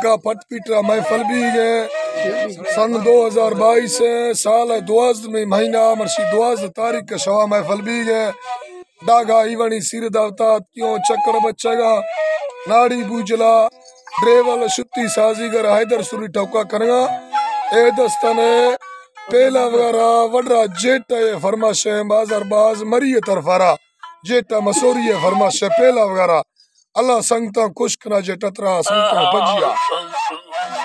का पटपीटरा महफल भी गए सन 2022 साल 12 महीना मर्शी 12 तारीख का शवा महफल भी गए डागा इवनी सिर दावता क्यों चक्कर बच्चेगा नाड़ी बूजला ड्रेवल शुत्ती साजीगर हैदर सुरी टौका करेगा ए दस्तने पेला वगैरह वडरा जेटा ये फरमाश बाजार बाज मरिए तरफारा जेटा मसूरी है फरमाश पेला वगैरह अल्लाह संगता खुश्क ना जेटतरा संगता बजिया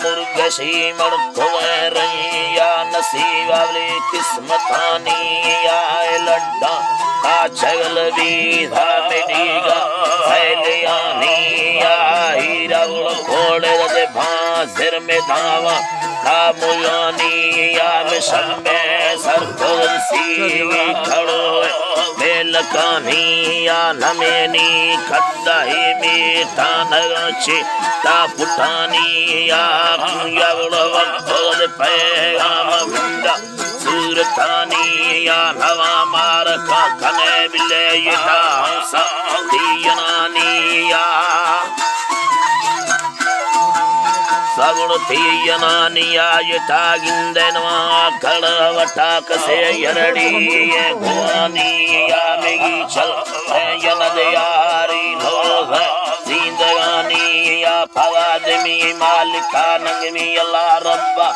मुर्गशी मड़कोए रैया नसीब वाली किस्मतानी या लड्डा का चगल बीधा मिटीगा सैलियानी या हीरा घोड़े दे भांसिर में धावा का मुयानी या मिशन में सरकोसी खड़ो बेलकानी या नमेनी खद्दा ही मीठा नगची ता पुटानी या वक्त पैगाम विंदा सूरतानी या नवा मार का कने बिले यदा सा दियनानी या सगुण तीयनानिया यथा गिंदनवा कड़वटा कसे यरड़ी ये गुआनिया मेगी चल यनद यारी लोग जिंदगानिया फवादमी मालिका नंगमी अल्लाह रब्बा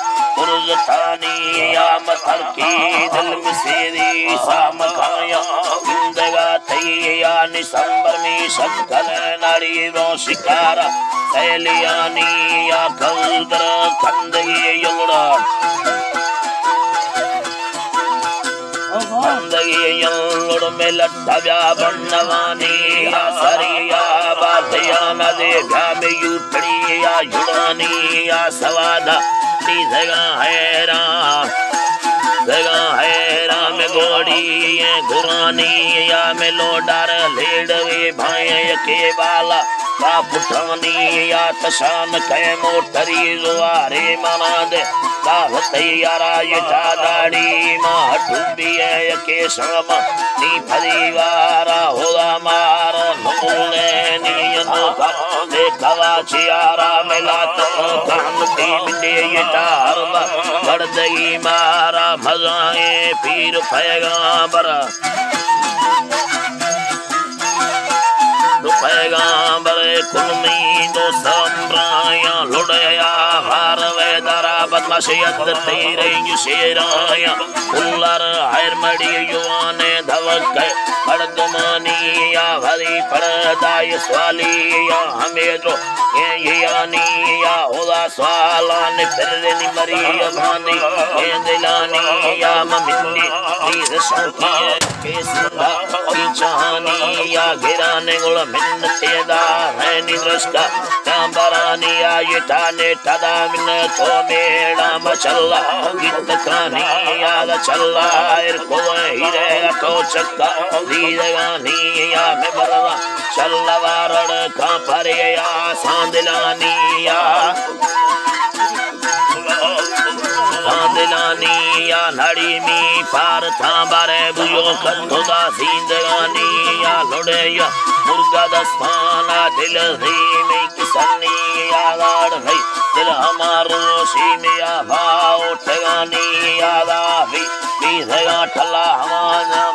उर्जतानिया मथर की दिल में सेरी सामखाया जिंदगा थैया निसंबर में शक्कर नारी रो शिकारा सैलियानी या कल्दर कंदगी युगड़ा कंदगी युगड़ में लट्ठा व्या बन्नवानी या सरिया बातिया नदे भ्या में यूटड़ी या युड़ानी या सवादा नी जगह हैरा में गोड़ी ये गुरानी या में लोडार लेडवे भाई के बाला का पुठानी या तशान कै मोटरी जुआरे मना दे दावत यारा ये दाड़ी मां टुबी है के शाम नी परिवारा होला मार नमूने नियनो का देखवा चियारा मिला तो कान तीन दे ये तारबा गड़दई मारा मजाए पीर पैगांबर पैगांबर कुलमी दो सम्राया लुड़या हार वेदरा बदमाशियत तेरे शेराया उल्लर हर मड़ी युवाने धवक पड़दमानी या भरी पड़दाय स्वालिया हमें जो ये यानी या होला स्वालान फिरनी मरी भानी ये दिलानी या ममिनी नीर शौकी के सुंदा की चाहनी या गिराने गुल मिन्न तेदा है निद्रष्का कांबरानी या ये ताने तदा मिन्न तो मेड़ा मचल्ला गित कानी या चल्ला एर को हीरे तो चक्का दीदगानी या में बरवा चल्ला वारण का परे या सांदलानी या सांदलानी या नड़ी मी पार था बारे बुयो कतुदा जिंदगानी या लोड़े या मुर्गा दस्ताना दिल ही में किसनी या लाड़ है दिल हमारो सी में या भाव ठगानी या दावी बीधगा ठला हमारा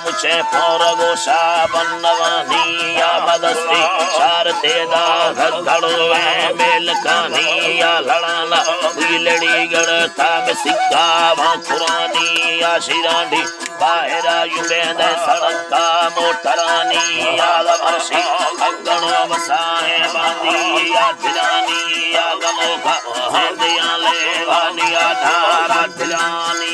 मुझे पौर गोशा बन्नवानी या बदस्ती शारते दा घड़वे मेल कानी या लड़ाना लड़ी गड़ता में सिक्का भांकुरानी या शिरांडी बाहरा युबेंद सड़का मोटरानी या लमर्शी अगणो बसाए बांधी या दिलानी या गमो का दिया ले वानी या धारा दिलानी